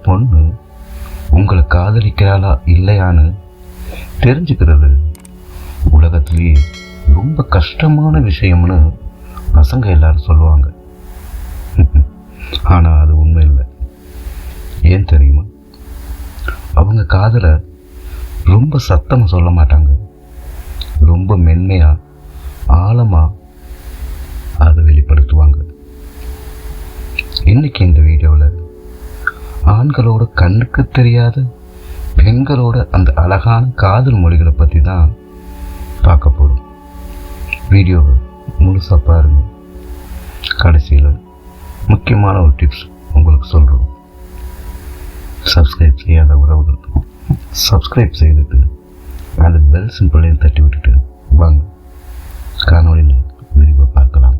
பொண்ணு உங்களை காதலிக்கிறாளா இல்லையான்னு தெரிஞ்சுக்கிறது உலகத்திலேயே ரொம்ப கஷ்டமான விஷயம்னு பசங்க எல்லாரும் சொல்லுவாங்க. ஆனால் அது உண்மை இல்லை. ஏன் தெரியுமா? அவங்க காதலை ரொம்ப சத்தமாக சொல்ல மாட்டாங்க, ரொம்ப மென்மையாக ஆழமாக அதை வெளிப்படுத்துவாங்க. இன்னைக்கு இந்த வீடியோவில் ஆண்களோட கண்ணுக்கு தெரியாத பெண்களோட அந்த அழகான காதல் மொழிகளை பற்றி தான் பார்க்க போகிறோம். வீடியோவை முழுசாக பாருங்க. கடைசியில் முக்கியமான ஒரு டிப்ஸ் உங்களுக்கு சொல்கிறோம். சப்ஸ்கிரைப் செய்யாத உறவுகள் சப்ஸ்கிரைப் செய்துட்டு அந்த பெல் சிம்பிளையும் தட்டி விட்டுட்டு வாங்க காணொலியில் விரிவாக பார்க்கலாம்.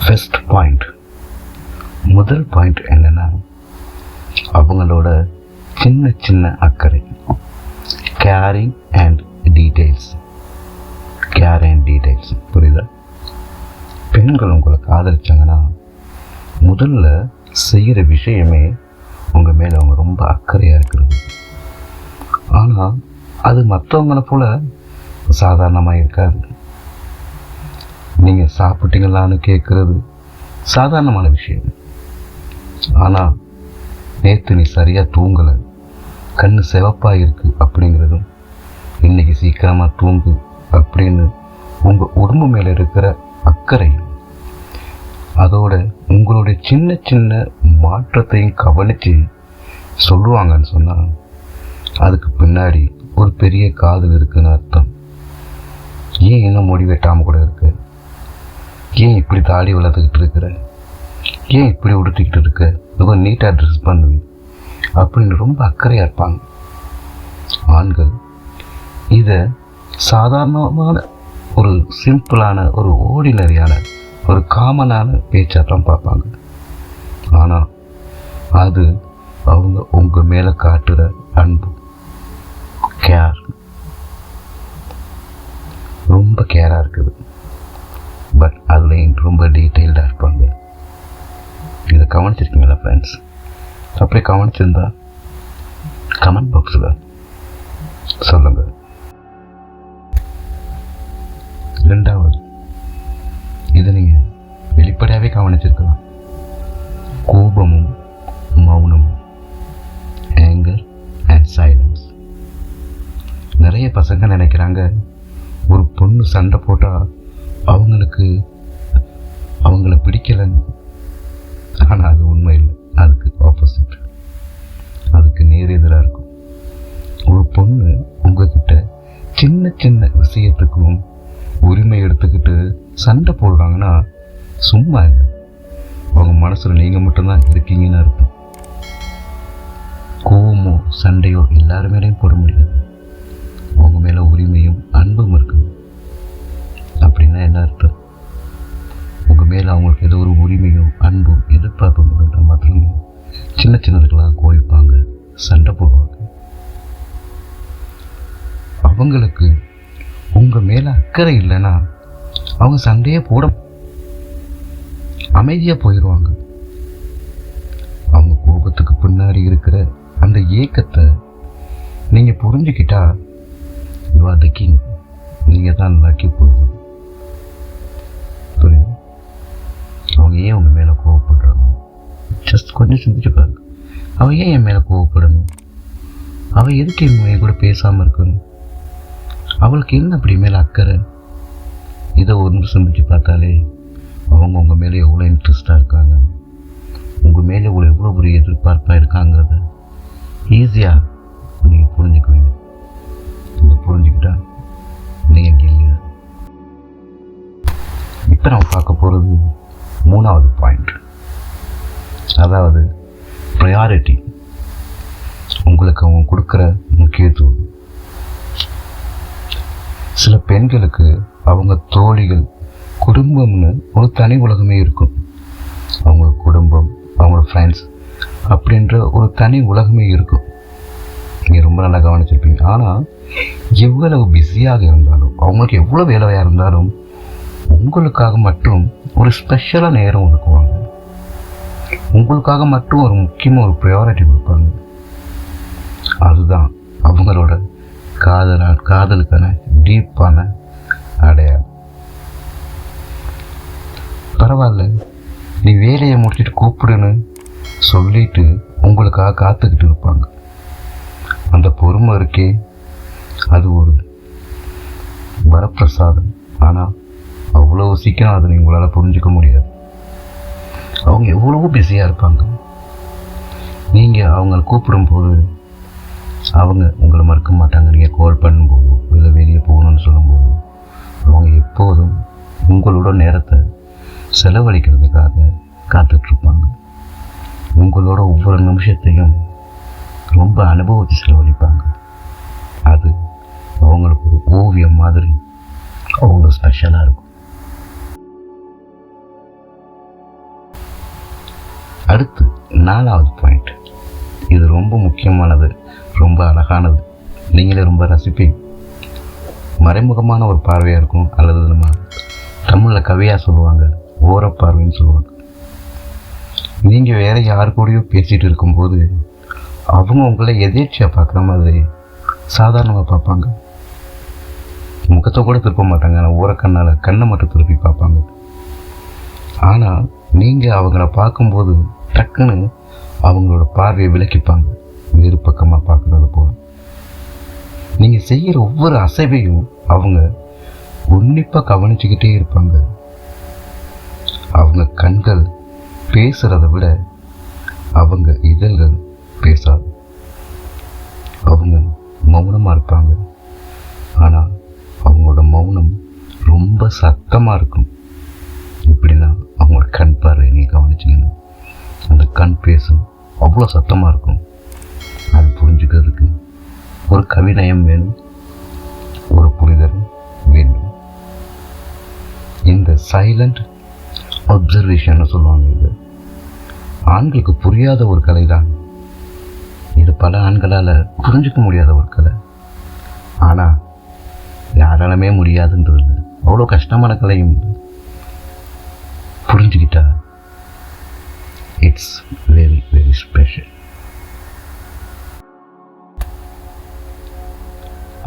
ஃபர்ஸ்ட் பாயிண்ட், முதல் பாயிண்ட் என்னன்னா, அவங்களோட சின்ன சின்ன அக்கறை, carrying and details. Care and details புரியுதா? பெண்கள் உங்களை காதலிச்சாங்கன்னா முதல்ல செய்கிற விஷயமே உங்கள் மேலே அவங்க ரொம்ப அக்கறையாக இருக்கிறது. ஆனால் அது மற்றவங்களை போல் சாதாரணமாக இருக்காது. நீங்கள் சாப்பிட்டீங்களான்னு கேட்குறது சாதாரணமான விஷயம். ஆனால் நேற்று நீ சரியாக தூங்கலை, கண்ணு சிவப்பாக இருக்குது அப்படிங்கிறதும், இன்றைக்கி சீக்கிரமாக தூங்கு அப்படின்னு உங்கள் உடம்பு மேலே இருக்கிற அக்கறையும், அதோட உங்களுடைய சின்ன சின்ன மாற்றத்தையும் கவனித்து சொல்லுவாங்கன்னு சொன்னால் அதுக்கு பின்னாடி ஒரு பெரிய காதல் இருக்குன்னு அர்த்தம். ஏன் இன்னும் முடி வெட்டாமல் கூட இருக்கு? ஏன் இப்படி தாடி வளர்த்துக்கிட்டு இருக்கிற? ஏன் இப்படி உடுத்திக்கிட்டு இருக்க? ரொம்ப நீட்டாக ட்ரெஸ் பண்ணுவி அப்படின்னு ரொம்ப அக்கறையாக இருப்பாங்க. ஆண்கள் இதை சாதாரணமான ஒரு சிம்பிளான ஒரு ஆர்டினரியான ஒரு காமனான பேச்சாக தான் பார்ப்பாங்க. ஆனால் அது அவங்க உங்கள் மேலே காட்டுற அன்பு, கேர், ரொம்ப கேராக இருக்குது. பட் அதில் ரொம்ப டீட்டெயில்டாக இருப்பாங்க. இதை கவனிச்சிருக்கீங்களா ஃப்ரெண்ட்ஸ்? அப்படியே கவனிச்சிருந்தா கமெண்ட் பாக்ஸில் சொல்லுங்கள். ரெண்டாவது, இதை நீங்கள் வெளிப்படையாகவே கவனிச்சிருக்கலாம். கோபமும் மௌனமும், ஆங்கர் அண்ட் சைலன்ஸ். நிறைய பசங்க நினைக்கிறாங்க ஒரு பொண்ணு சண்டை போட்டால் அவங்கள பிடிக்கலைன்னு. ஆனால் அது உண்மை இல்லை. அதுக்கு ஆப்போசிட், அதுக்கு நேர் எதிராக இருக்கும். ஒரு பொண்ணு உங்ககிட்ட சின்ன சின்ன விஷயத்துக்கும் உரிமை எடுத்துக்கிட்டு சண்டை போடுறாங்கன்னா சும்மா இல்லை, அவங்க மனசில் நீங்கள் மட்டும்தான் இருக்கீங்கன்னு அர்த்தம். கோவமோ சண்டையோ எல்லாரும் மேலேயும் போட முடியாது. அவங்க மேலே உரிமையும் அன்பும் இருக்குது. அப்படின்னா என்ன அர்த்தம்? உங்கள் மேலே அவங்களுக்கு ஏதோ ஒரு உரிமையும் அன்பும் எதிர்பார்ப்பும் இருந்தால் மாத்திரம் சின்ன சின்னதுக்கெல்லாம் கோவிப்பாங்க, சண்டை போடுவாங்க. அவங்களுக்கு உங்கள் மேலே அக்கறை இல்லைன்னா அவங்க சண்டையே போட அமைதியாக போயிடுவாங்க. அவங்க கோபத்துக்கு பின்னாடி இருக்கிற அந்த ஏக்கத்தை நீங்கள் புரிஞ்சுக்கிட்டா யூ ஆர் தி கிங். நீங்கள் தான் லக்கி பர்சன். புரியுது? அவங்க ஏன் உங்கள் மேலே கோவப்படுறாங்க? ஜஸ்ட் கொஞ்சம் சிந்திச்சு பாருங்க. அவன் ஏன் என் மேலே கோவப்படணும்? அவன் எதுக்கு என் கூட பேசாமல் இருக்கணும்? அவளுக்கு என்ன அப்படி மேலே அக்கறை? இதை ஒன்று சிந்திச்சு பார்த்தாலே அவங்க உங்கள் மேலே எவ்வளோ இன்ட்ரெஸ்டாக இருக்காங்க, உங்கள் மேலே எவ்வளோ ஒரு எதிர்பார்ப்பாக இருக்காங்கிறத ஈஸியாக நீங்கள் புரிஞ்சுக்குவீங்க. இதை புரிஞ்சுக்கிட்டா நீங்கள் கில்லியா. இப்போ நம்ம பார்க்க போகிறது மூணாவது பாயிண்ட், அதாவது ப்ரையாரிட்டி. உங்களுக்கு அவங்க கொடுக்குற முக்கியத்துவம். சில பெண்களுக்கு அவங்க தோழிகள், குடும்பம்னு ஒரு தனி உலகமே இருக்கும். அவங்களோட குடும்பம், அவங்களோட ஃப்ரெண்ட்ஸ் அப்படின்ற ஒரு தனி உலகமே இருக்கும். நீங்கள் ரொம்ப நல்லா கவனிச்சிருப்பீங்க. ஆனால் எவ்வளவு பிஸியாக இருந்தாலும், அவங்களுக்கு எவ்வளோ வேலையாக இருந்தாலும், உங்களுக்காக மட்டும் ஒரு ஸ்பெஷலாக நேரம் ஒதுக்குவாங்க. உங்களுக்காக மட்டும் ஒரு முக்கியமாக ஒரு ப்ரையாரிட்டி கொடுப்பாங்க. அதுதான் அவங்களோட காதலுக்கான டீப்பான அடையாளம். பரவாயில்ல, நீ வேலையை முடிச்சுட்டு கூப்பிடுன்னு சொல்லிட்டு உங்களுக்காக காத்துக்கிட்டு இருப்பாங்க. அந்த பொறுமை இருக்கே, அது ஒரு வரப்பிரசாதம். ஆனால் அவ்வளோ சீக்கிரம் அதை உங்களால் புரிஞ்சுக்க முடியாது. அவங்க எவ்வளவோ பிஸியாக இருப்பாங்க. நீங்கள் அவங்கள கூப்பிடும்போது அவங்க உங்களை மறக்க மாட்டாங்க. நீங்கள் கால் பண்ணும்போது, இல்லை வெளியே போகணும்னு சொல்லும்போது, அவங்க எப்போதும் உங்களோட நேரத்தை செலவழிக்கிறதுக்காக காத்துட்ருப்பாங்க. உங்களோட ஒவ்வொரு நிமிஷத்தையும் ரொம்ப அனுபவித்து செலவழிப்பாங்க. அது அவங்களுக்கு ஒரு ஓவியம் மாதிரி அவ்வளோ ஸ்பெஷலாக இருக்கும். அடுத்து 4வது பாயிண்ட். இது ரொம்ப முக்கியமானது, ரொம்ப அழகானது, நீங்களே ரொம்ப ரசிப்பீங்க. மறைமுகமான ஒரு பார்வையாக இருக்கும், அல்லது நம்ம தமிழில் கவியாக சொல்லுவாங்க, ஓரப்பார்வைன்னு சொல்லுவாங்க. நீங்கள் வேறு யாரு கூடயோ பேசிகிட்டு இருக்கும்போது அவங்க உங்களை எதேர்ச்சியாக பார்க்குற மாதிரி சாதாரணமாக பார்ப்பாங்க. முகத்தை கூட திருப்ப மாட்டாங்க, ஆனால் ஓரக்கண்ணால் கண்ணை மட்டும் திருப்பி பார்ப்பாங்க. ஆனால் நீங்கள் அவங்கள பார்க்கும்போது டக்குன்னு அவங்களோட பார்வையை விலக்கிப்பாங்க, வேறு பக்கமாக பார்க்குறது போல். நீங்கள் செய்கிற ஒவ்வொரு அசைவையும் அவங்க உன்னிப்பாக கவனிச்சுக்கிட்டே இருப்பாங்க. அவங்க கண்கள் பேசுகிறத விட அவங்க இதழ்கள் பேசாது. அவங்க மௌனமாக இருப்பாங்க, ஆனால் அவங்களோட மௌனம் ரொம்ப சத்தமாக இருக்கும். இப்படின்னா அவங்களோட கண் பார்வை நீங்கள் கவனிச்சிங்கன்னா அந்த கண் பேசும், அவ்வளோ சத்தமாக இருக்கும். அது புரிஞ்சுக்கிறதுக்கு ஒரு கவிநயம் வேணும், ஒரு புரிதல் வேண்டும். இந்த சைலண்ட் அப்சர்வேஷன் சொல்லுவாங்க. இது ஆண்களுக்கு புரியாத ஒரு கலை தான். இது பல ஆண்களால் புரிஞ்சிக்க முடியாத ஒரு கலை. ஆனால் யாராலுமே முடியாதுன்றது இல்லை, அவ்வளோ கஷ்டமான கலையும் இல்லை. புரிஞ்சுக்கிட்டா இட்ஸ் வெரி வெரி ஸ்பெஷல்.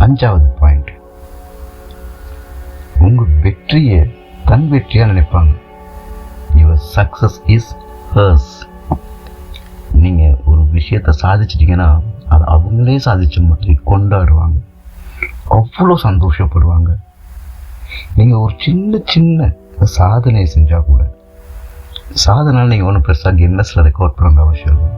5வது பாயிண்ட். உங்கள் வெற்றியை தன் வெற்றியாக நினைப்பாங்க. Your success is hers. நீங்கள் ஒரு விஷயத்தை சாதிச்சிட்டிங்கன்னா அதை அவங்களே சாதிச்ச மாதிரி கொண்டாடுவாங்க, அவ்வளோ சந்தோஷப்படுவாங்க. நீங்கள் ஒரு சின்ன சின்ன சாதனை செஞ்சால் கூட, சாதனை நீங்கள் ஒன்றும் பெருசாக கின்னஸில் ரெக்கார்ட் பண்ணுற அவசியம் இல்லை.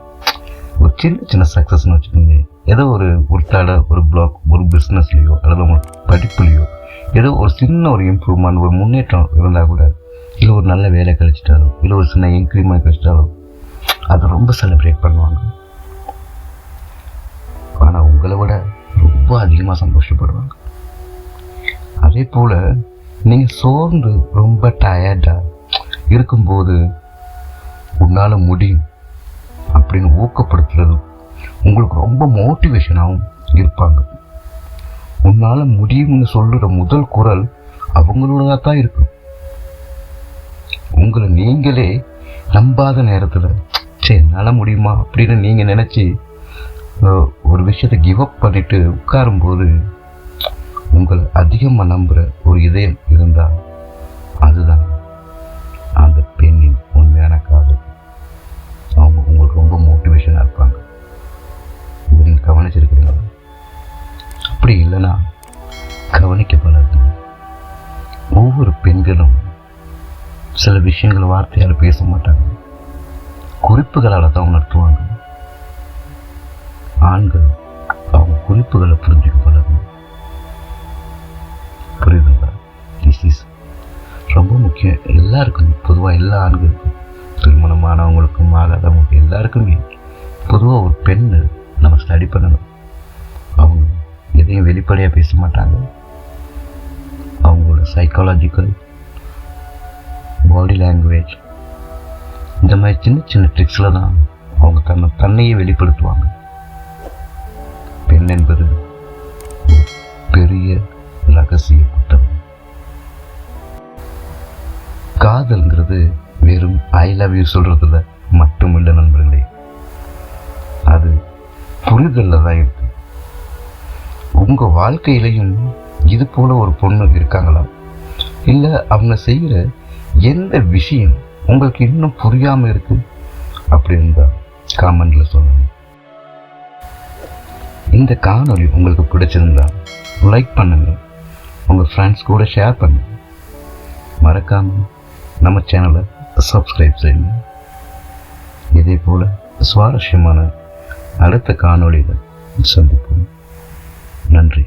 ஒரு சின்ன சின்ன சக்ஸஸ்ன்னு வச்சுக்கோங்க. ஏதோ ஒரு தடை, ஒரு பிளாக், ஒரு பிஸ்னஸ்லேயோ அல்லது உங்களுக்கு படிப்புலேயோ ஏதோ ஒரு சின்ன ஒரு இம்ப்ரூவ்மெண்ட், ஒரு முன்னேற்றம் இருந்தால் கூட, இல்லை ஒரு நல்ல வேலை கிடைச்சிட்டாலோ, இல்லை ஒரு சின்ன இன்க்ரிமெண்ட் கிடைச்சிட்டாலோ அதை ரொம்ப செலிப்ரேட் பண்ணுவாங்க. ஆனால் உங்களை விட ரொம்ப அதிகமாக சந்தோஷப்படுவாங்க. அதே போல் நீங்கள் சோர்ந்து ரொம்ப டயர்டாக இருக்கும்போது உன்னால் முடியும் அப்படின்னு ஊக்கப்படுத்துறது உங்களுக்கு ரொம்ப மோட்டிவேஷனாகவும் இருப்பாங்க. உன்னால் முடியும்னு சொல்லுற முதல் குரல் அவங்களோட தான் இருக்கும். உங்களை நீங்களே நம்பாத நேரத்தில் சரி என்னால் முடியுமா அப்படின்னு நீங்கள் நினச்சி ஒரு விஷயத்தை கிவ் அப் பண்ணிவிட்டு உட்காரும்போது உங்களை அதிகமாக நம்புகிற ஒரு இதயம் இருந்தால் அதுதான் அந்த பெண்ணின் உண்மையான காதல். அவங்க உங்களுக்கு ரொம்ப மோட்டிவேஷனாக இருப்பாங்க. இது நீங்கள் கவனிச்சிருக்கிறீங்களா? அப்படி இல்லைன்னா கவனிக்கப்படாதுங்க. ஒவ்வொரு பெண்களும் சில விஷயங்களை வார்த்தையால் பேச மாட்டாங்க, குறிப்புகளால் தான் உணர்த்துவாங்க. ஆண்கள் அவங்க குறிப்புகளை புரிஞ்சுக்கப்படாது. புரியுதுங்களா? திஸ் இஸ் ரொம்ப முக்கியம் எல்லாருக்கும். பொதுவாக எல்லா ஆண்களுக்கும், திருமணமானவங்களுக்கும் ஆகாதவங்களுக்கு எல்லாருக்குமே பொதுவாக ஒரு பெண்ணு நம்ம ஸ்டடி பண்ணணும். அவங்க எதையும் வெளிப்படையாக பேச மாட்டாங்க. அவங்களோட சைக்காலஜிக்கல், பாடி லாங்குவேஜ், இந்த மாதிரி சின்ன சின்ன ட்ரிக்ஸில் தான் அவங்க தன்னையே வெளிப்படுத்துவாங்க. பெண் என்பது ஒரு பெரிய ரகசிய புத்தகம். காதல்ங்கிறது வெறும் ஐ லவ் யூ சொல்றதுல மட்டுமில்லை நண்பர்களே, அது புரிதல்ல தான் இருக்கு. உங்க வாழ்க்கையிலையும் இது போல ஒரு பொண்ணு இருக்காங்களா? இல்லை அவங்க செய்கிற எந்த விஷயம் உங்களுக்கு இன்னும் புரியாம இருக்கு அப்படின்னு தான் காமெண்ட்ல சொல்லணும். இந்த காணொளி உங்களுக்கு பிடிச்சிருந்தா லைக் பண்ணுங்க, உங்க ஃப்ரெண்ட்ஸ் கூட ஷேர் பண்ணுங்க, மறக்காம நம்ம சேனலை சப்ஸ்கிரைப் செய்யுங்க. இதே போல சுவாரஸ்யமான அடுத்த காணொளியில் சந்திப்போம். நன்றி.